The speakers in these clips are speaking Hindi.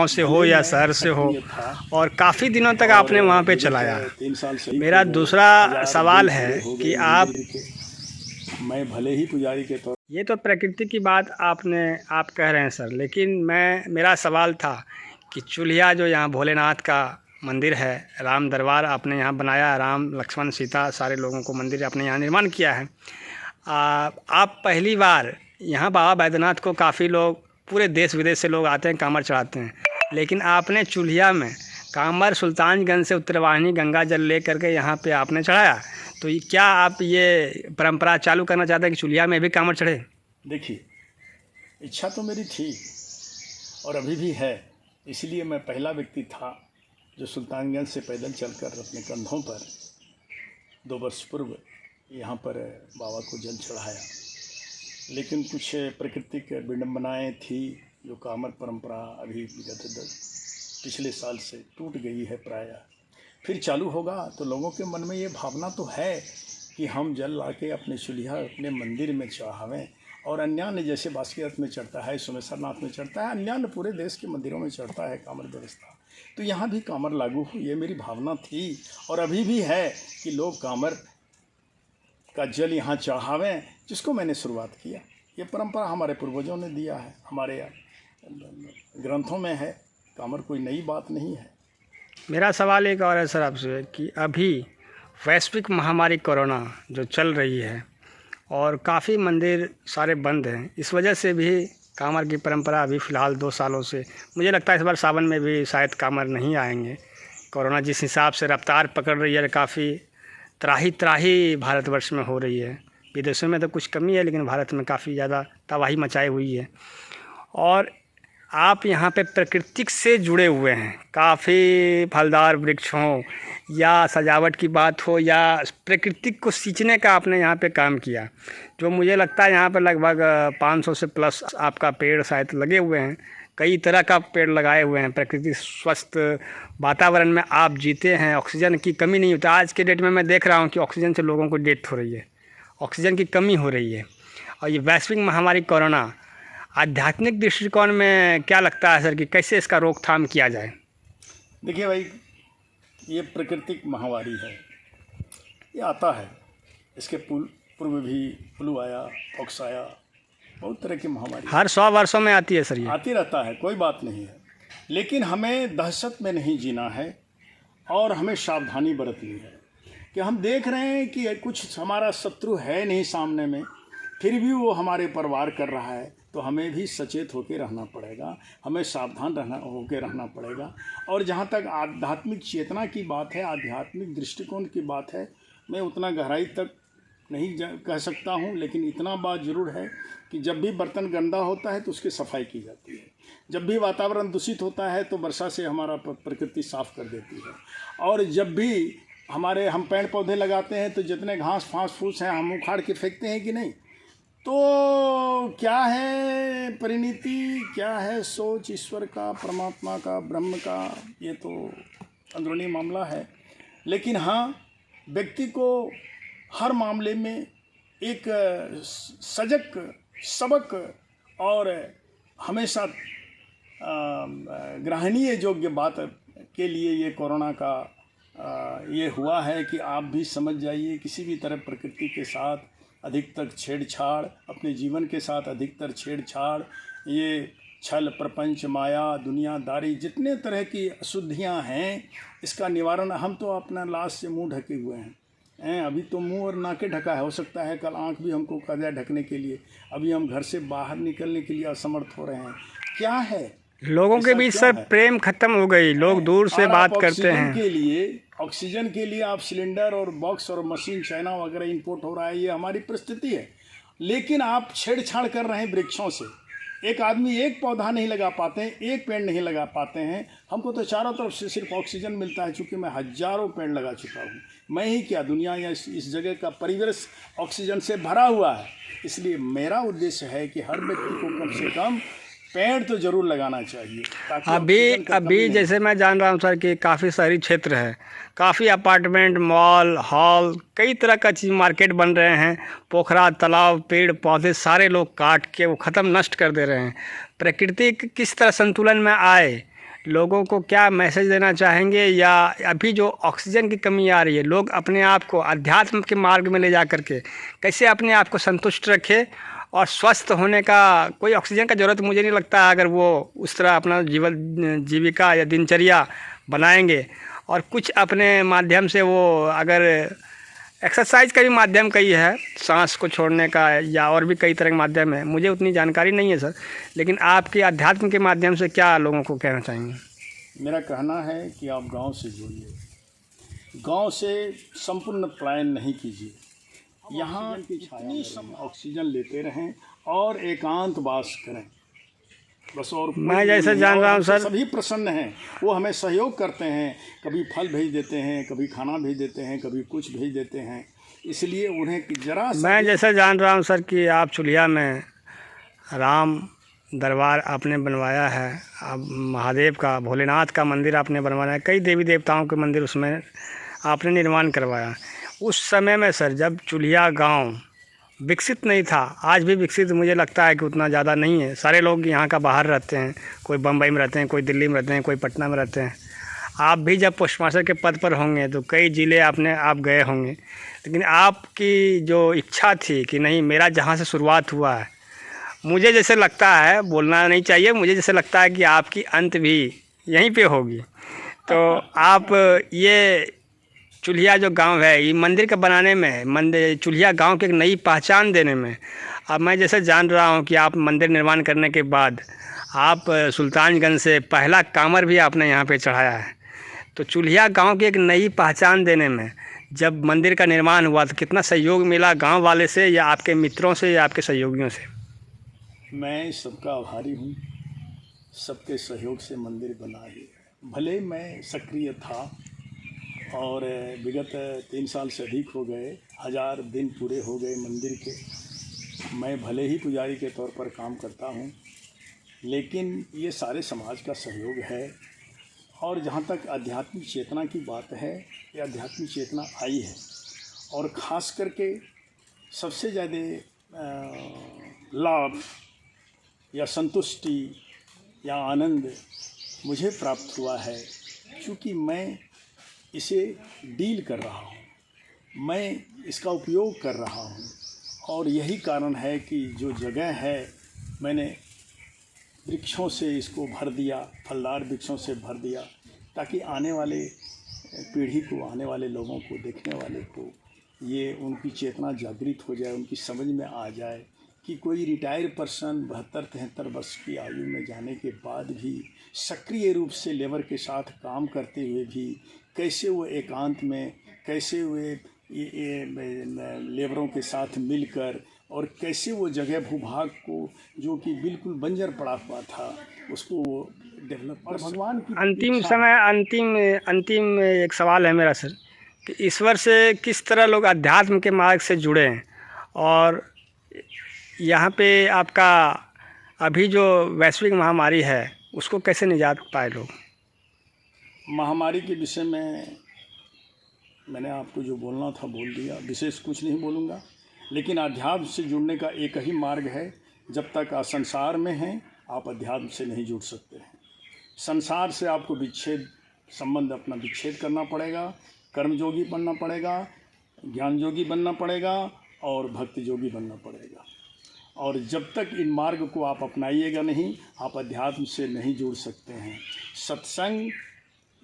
गांव से हो या शहर से हो, और काफ़ी दिनों तक आपने वहाँ पे चलाया। 3 साल से मेरा दूसरा सवाल है कि आप मैं भले ही पुजारी के तौर ये तो प्रकृति की बात आप कह रहे हैं सर, लेकिन मेरा सवाल था कि चूल्हिया जो यहाँ भोलेनाथ का मंदिर है, राम दरबार आपने यहाँ बनाया, राम लक्ष्मण सीता सारे लोगों को मंदिर आपने यहाँ निर्माण किया है। आप पहली बार यहाँ बाबा बैद्यनाथ को काफ़ी लोग पूरे देश विदेश से लोग आते हैं, कांवर चढ़ाते हैं, लेकिन आपने चूल्हिया में कांवर सुल्तानगंज से उत्तरवाहिनी गंगा जल ले करके यहाँ पे आपने चढ़ाया। तो क्या आप ये परंपरा चालू करना चाहते हैं कि चूल्हिया में भी कांवर चढ़े? देखिए, इच्छा तो मेरी थी और अभी भी है, इसलिए मैं पहला व्यक्ति था जो सुल्तानगंज से पैदल चलकर अपने कंधों पर 2 वर्ष पूर्व यहाँ पर बाबा को जल चढ़ाया। लेकिन कुछ प्राकृतिक विडंबनाएँ थी, जो कांवर परंपरा अभी विगत पिछले साल से टूट गई है प्रायः। फिर चालू होगा तो लोगों के मन में ये भावना तो है कि हम जल लाके अपने चूल्हिया अपने मंदिर में चढ़ावें, और अन्यान्य जैसे बासुकीनाथ में चढ़ता है, सोमेश्वरनाथ में चढ़ता है, अन्यान्य पूरे देश के मंदिरों में चढ़ता है कांवर व्यवस्था, तो यहाँ भी कांवर लागू हो, ये मेरी भावना थी और अभी भी है कि लोग कांवर का जल यहाँ चढ़ावें, जिसको मैंने शुरुआत किया। ये परंपरा हमारे पूर्वजों ने दिया है, हमारे ग्रंथों में है, कांवर कोई नई बात नहीं है। मेरा सवाल एक और है सर आपसे कि अभी वैश्विक महामारी कोरोना जो चल रही है और काफ़ी मंदिर सारे बंद हैं, इस वजह से भी कांवर की परंपरा अभी फ़िलहाल 2 सालों से, मुझे लगता है इस बार सावन में भी शायद कांवर नहीं आएंगे। कोरोना जिस हिसाब से रफ्तार पकड़ रही है, काफ़ी त्राही भारतवर्ष में हो रही है। विदेशों में तो कुछ कमी है, लेकिन भारत में काफ़ी ज़्यादा तबाही मचाई हुई है। और आप यहाँ पे प्राकृतिक से जुड़े हुए हैं, काफ़ी फलदार वृक्ष हों या सजावट की बात हो या प्राकृतिक को सींचने का आपने यहाँ पे काम किया, जो मुझे लगता है यहाँ पे लगभग 500 से प्लस आपका पेड़ शायद लगे हुए हैं, कई तरह का पेड़ लगाए हुए हैं। प्रकृति स्वस्थ वातावरण में आप जीते हैं, ऑक्सीजन की कमी नहीं होती। आज के डेट में मैं देख रहा हूँ कि ऑक्सीजन से लोगों को डेथ हो रही है, ऑक्सीजन की कमी हो रही है। और ये वैश्विक महामारी कोरोना, आध्यात्मिक दृष्टिकोण में क्या लगता है सर कि कैसे इसका रोकथाम किया जाए? देखिए भाई, ये प्राकृतिक महामारी है, ये आता है, इसके पूर्व भी फ्लू आया, पॉक्स आया, बहुत तरह की महामारी हर 100 वर्षों में आती है सर, ये आती रहता है, कोई बात नहीं है। लेकिन हमें दहशत में नहीं जीना है और हमें सावधानी बरतनी है कि हम देख रहे हैं कि कुछ हमारा शत्रु है नहीं सामने में, फिर भी वो हमारे पर वार कर रहा है, तो हमें भी सचेत होकर रहना पड़ेगा, हमें सावधान होकर रहना पड़ेगा। और जहाँ तक आध्यात्मिक चेतना की बात है, आध्यात्मिक दृष्टिकोण की बात है, मैं उतना गहराई तक नहीं कह सकता हूँ, लेकिन इतना बात ज़रूर है कि जब भी बर्तन गंदा होता है तो उसकी सफाई की जाती है, जब भी वातावरण दूषित होता है तो वर्षा से हमारा प्रकृति साफ़ कर देती है, और जब भी हम पेड़ पौधे लगाते हैं तो जितने घास फूस हैं हम उखाड़ के फेंकते हैं कि नहीं। तो क्या है परिणति, क्या है सोच ईश्वर का, परमात्मा का, ब्रह्म का, ये तो अंदरूनी मामला है। लेकिन हाँ, व्यक्ति को हर मामले में एक सजग, सबक और हमेशा ग्रहणीय योग्य बात के लिए ये कोरोना का ये हुआ है कि आप भी समझ जाइए, किसी भी तरह प्रकृति के साथ अधिकतर छेड़छाड़, अपने जीवन के साथ अधिकतर छेड़छाड़, ये छल, प्रपंच, माया, दुनियादारी, जितने तरह की अशुद्धियां हैं, इसका निवारण, हम तो अपना लाश से मुंह ढके हुए हैं, अभी तो मुंह और नाके ढका है, हो सकता है कल आंख भी हमको कर जाए ढकने के लिए। अभी हम घर से बाहर निकलने के लिए असमर्थ हो रहे हैं। क्या है, लोगों के बीच सर प्रेम खत्म हो गई, लोग दूर से बात करते हैं। ऑक्सीजन के लिए आप सिलेंडर और बॉक्स और मशीन चाइना वगैरह इंपोर्ट हो रहा है, ये हमारी परिस्थिति है। लेकिन आप छेड़छाड़ कर रहे हैं वृक्षों से। एक आदमी एक पौधा नहीं लगा पाते हैं, एक पेड़ नहीं लगा पाते हैं। हमको तो चारों तरफ से सिर्फ ऑक्सीजन मिलता है, चूँकि मैं हज़ारों पेड़ लगा चुका हूँ। मैं ही क्या, दुनिया या इस जगह का परिवेश ऑक्सीजन से भरा हुआ है। इसलिए मेरा उद्देश्य है कि हर व्यक्ति को कम से कम पेड़ तो ज़रूर लगाना चाहिए। अभी जैसे मैं जान रहा हूँ सर कि काफ़ी शहरी क्षेत्र है, काफ़ी अपार्टमेंट, मॉल, हॉल, कई तरह का चीज़ मार्केट बन रहे हैं। पोखरा, तालाब, पेड़ पौधे सारे लोग काट के वो ख़त्म, नष्ट कर दे रहे हैं। प्रकृति किस तरह संतुलन में आए, लोगों को क्या मैसेज देना चाहेंगे, या अभी जो ऑक्सीजन की कमी आ रही है, लोग अपने आप को अध्यात्म के मार्ग में ले जा करके कैसे अपने आप को संतुष्ट रखें और स्वस्थ होने का, कोई ऑक्सीजन का ज़रूरत मुझे नहीं लगता अगर वो उस तरह अपना जीविका या दिनचर्या बनाएंगे और कुछ अपने माध्यम से वो अगर एक्सरसाइज का भी माध्यम कई है, सांस को छोड़ने का या और भी कई तरह के माध्यम है, मुझे उतनी जानकारी नहीं है सर, लेकिन आपके अध्यात्म के माध्यम से क्या लोगों को कहना चाहेंगे? मेरा कहना है कि आप गांव से जुड़िए, गांव से संपूर्ण पलायन नहीं कीजिए, यहाँ इतनी ऑक्सीजन लेते रहें और एकांत वास करें बस। और मैं जैसे जान रहा हूँ सर, सभी प्रसन्न हैं, वो हमें सहयोग करते हैं, कभी फल भेज देते हैं, कभी खाना भेज देते हैं, कभी कुछ भेज देते हैं, इसलिए उन्हें जरा मैं जैसे जान रहा हूँ सर कि आप चुलिया में राम दरबार आपने बनवाया है, अब महादेव का, भोलेनाथ का मंदिर आपने बनवाया है, कई देवी देवताओं के मंदिर उसमें आपने निर्माण करवाया। उस समय में सर जब चुलिया गांव विकसित नहीं था, आज भी विकसित मुझे लगता है कि उतना ज़्यादा नहीं है, सारे लोग यहाँ का बाहर रहते हैं, कोई बम्बई में रहते हैं, कोई दिल्ली में रहते हैं, कोई पटना में रहते हैं। आप भी जब पोस्ट मास्टर के पद पर होंगे तो कई ज़िले आप गए होंगे, लेकिन आपकी जो इच्छा थी कि नहीं, मेरा जहाँ से शुरुआत हुआ है, मुझे जैसे लगता है, बोलना नहीं चाहिए, मुझे जैसे लगता है कि आपकी अंत भी यहीं पे होगी। तो आप ये चुलिया जो गांव है, ये मंदिर के बनाने में, मंदिर चुलिया गांव की एक नई पहचान देने में, अब मैं जैसे जान रहा हूं कि आप मंदिर निर्माण करने के बाद आप सुल्तानगंज से पहला कांवर भी आपने यहाँ पे चढ़ाया है, तो चुलिया गांव की एक नई पहचान देने में जब मंदिर का निर्माण हुआ तो कितना सहयोग मिला गांव वाले से, या आपके मित्रों से, या आपके सहयोगियों से? मैं सबका आभारी हूँ, सबके सहयोग से मंदिर बना है। भले मैं सक्रिय था और विगत 3 साल से अधिक हो गए, 1000 दिन पूरे हो गए मंदिर के, मैं भले ही पुजारी के तौर पर काम करता हूँ, लेकिन ये सारे समाज का सहयोग है। और जहाँ तक आध्यात्मिक चेतना की बात है, ये आध्यात्मिक चेतना आई है, और ख़ास करके सबसे ज़्यादा लाभ या संतुष्टि या आनंद मुझे प्राप्त हुआ है, क्योंकि मैं इसे डील कर रहा हूँ, मैं इसका उपयोग कर रहा हूँ। और यही कारण है कि जो जगह है, मैंने वृक्षों से इसको भर दिया, फलदार वृक्षों से भर दिया, ताकि आने वाले पीढ़ी को, आने वाले लोगों को, देखने वाले को ये उनकी चेतना जागृत हो जाए, उनकी समझ में आ जाए कि कोई रिटायर पर्सन 72-73 वर्ष की आयु में जाने के बाद भी सक्रिय रूप से लेबर के साथ काम करते हुए भी कैसे वो एकांत में, कैसे वे लेबरों के साथ मिलकर, और कैसे वो जगह भूभाग को जो कि बिल्कुल बंजर पड़ा हुआ था, उसको डेवलप कर। भगवान की अंतिम एक सवाल है मेरा सर, कि ईश्वर से किस तरह लोग अध्यात्म के मार्ग से जुड़े हैं, और यहाँ पे आपका अभी जो वैश्विक महामारी है उसको कैसे निजात पाए लोग? महामारी के विषय में मैंने आपको जो बोलना था बोल दिया, विशेष कुछ नहीं बोलूँगा। लेकिन अध्यात्म से जुड़ने का एक ही मार्ग है, जब तक आप संसार में हैं आप अध्यात्म से नहीं जुड़ सकते हैं। संसार से आपको संबंध अपना विच्छेद करना पड़ेगा, कर्मयोगी बनना पड़ेगा, ज्ञान योगी बनना पड़ेगा और भक्ति योगी बनना पड़ेगा। और जब तक इन मार्ग को आप अपनाइएगा नहीं, आप अध्यात्म से नहीं जुड़ सकते हैं। सत्संग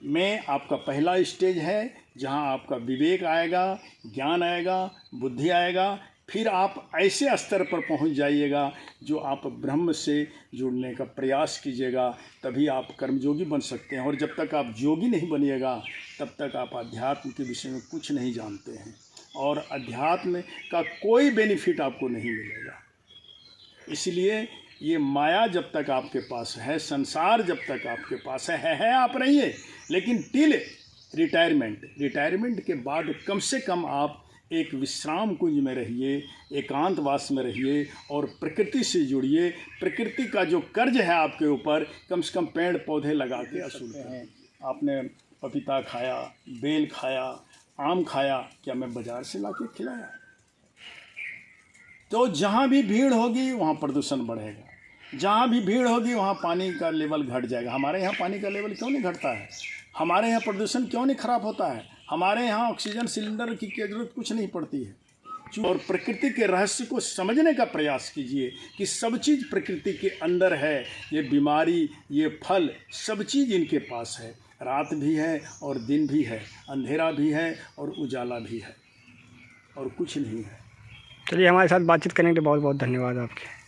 में आपका पहला स्टेज है, जहां आपका विवेक आएगा, ज्ञान आएगा, बुद्धि आएगा, फिर आप ऐसे स्तर पर पहुंच जाइएगा जो आप ब्रह्म से जुड़ने का प्रयास कीजिएगा, तभी आप कर्मयोगी बन सकते हैं। और जब तक आप योगी नहीं बनिएगा, तब तक आप अध्यात्म के विषय में कुछ नहीं जानते हैं, और अध्यात्म का कोई बेनिफिट आपको नहीं मिलेगा। इसलिए ये माया जब तक आपके पास है, संसार जब तक आपके पास है आप रहिए, लेकिन टिल रिटायरमेंट के बाद कम से कम आप एक विश्राम कुंज में रहिए, एकांतवास में रहिए और प्रकृति से जुड़िए। प्रकृति का जो कर्ज है आपके ऊपर, कम से कम पेड़ पौधे लगा के असूल हैं। आपने पपीता खाया, बेल खाया, आम खाया, क्या मैं बाज़ार से ला के खिलाया? तो जहाँ भी भीड़ होगी वहाँ प्रदूषण बढ़ेगा। जहाँ भी भीड़ होगी वहाँ पानी का लेवल घट जाएगा। हमारे यहाँ पानी का लेवल क्यों नहीं घटता है? हमारे यहाँ प्रदूषण क्यों नहीं खराब होता है? हमारे यहाँ ऑक्सीजन सिलेंडर की जरूरत कुछ नहीं पड़ती है। और प्रकृति के रहस्य को समझने का प्रयास कीजिए कि सब चीज़ प्रकृति के अंदर है। ये बीमारी, ये फल, सब चीज़ इनके पास है। रात भी है और दिन भी है, अंधेरा भी है और उजाला भी है, और कुछ नहीं है। चलिए, हमारे साथ बातचीत करने के लिए बहुत बहुत धन्यवाद आपके।